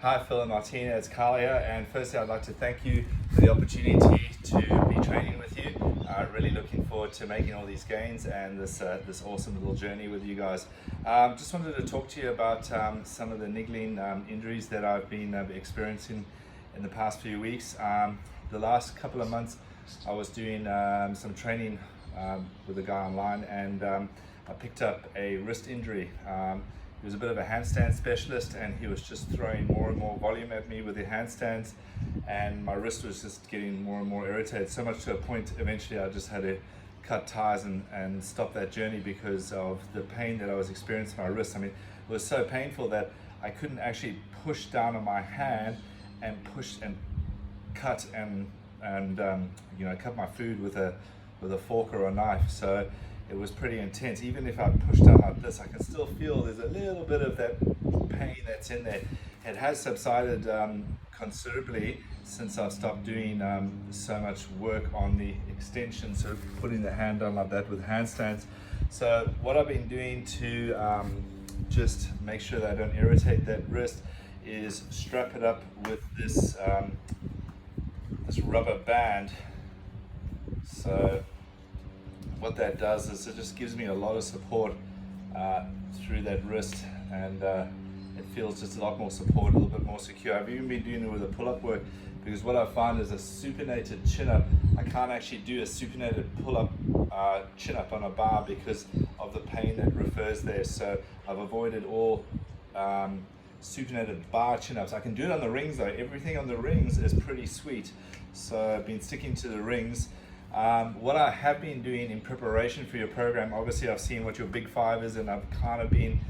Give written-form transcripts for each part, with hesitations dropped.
Hi Phil and Martina, it's Carl here, and firstly I'd like to thank you for the opportunity to be training with you. Really looking forward to making all these gains and this awesome little journey with you guys. Just wanted to talk to you about some of the niggling injuries that I've been experiencing in the past few weeks. The last couple of months I was doing some training with a guy online, and I picked up a wrist injury. He was a bit of a handstand specialist, and he was just throwing more and more volume at me with the handstands, and my wrist was just getting more and more irritated, so much to a point eventually I just had to cut ties and stop that journey because of the pain that I was experiencing in my wrist. I mean, it was so painful that I couldn't actually push down on my hand and push and cut and cut my food with a fork or a knife. So it was pretty intense. Even if I push down like this, I can still feel there's a little bit of that pain that's in there. It has subsided considerably since I've stopped doing so much work on the extension, so putting the hand on like that with handstands. So what I've been doing to just make sure that I don't irritate that wrist is strap it up with this rubber band. So what that does is it just gives me a lot of support through that wrist, and it feels just a lot more support, a little bit more secure. I've even been doing it with a pull-up work, because what I find is a supinated chin-up, I can't actually do a supinated pull-up chin-up on a bar because of the pain that refers there. So I've avoided all supinated bar chin-ups. I can do it on the rings though. Everything on the rings is pretty sweet, so I've been sticking to the rings. What I have been doing in preparation for your program, obviously I've seen what your big five is, and I've kind of been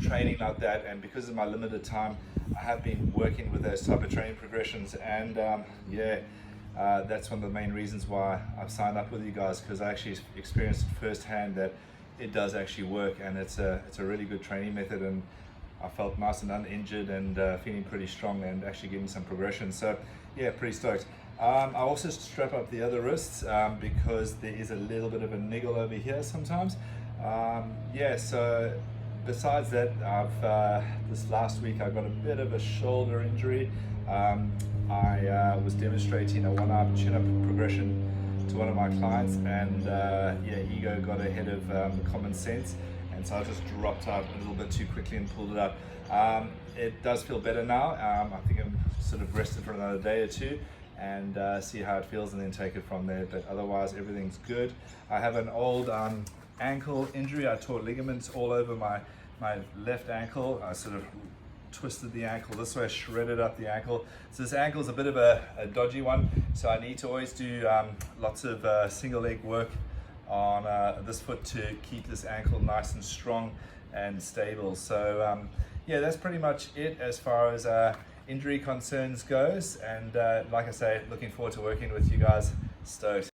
training like that, and because of my limited time I have been working with those type of training progressions, and that's one of the main reasons why I've signed up with you guys, because I actually experienced firsthand that it does actually work, and it's a really good training method, and I felt nice and uninjured and feeling pretty strong and actually getting some progression. So yeah, pretty stoked. I also strap up the other wrists because there is a little bit of a niggle over here sometimes. So besides that, this last week I got a bit of a shoulder injury. I was demonstrating a one-arm chin-up progression to one of my clients, and ego got ahead of common sense, and so I just dropped out a little bit too quickly and pulled it up. It does feel better now. I think I'm sort of rested for another day or two and see how it feels, and then take it from there. But otherwise everything's good. I have an old ankle injury. I tore ligaments all over my left ankle. I sort of twisted the ankle this way, shredded up the ankle. So this ankle is a bit of a dodgy one, so I need to always do lots of single leg work on this foot to keep this ankle nice and strong and stable. So that's pretty much it as far as injury concerns goes, and like I say, looking forward to working with you guys. Stoked.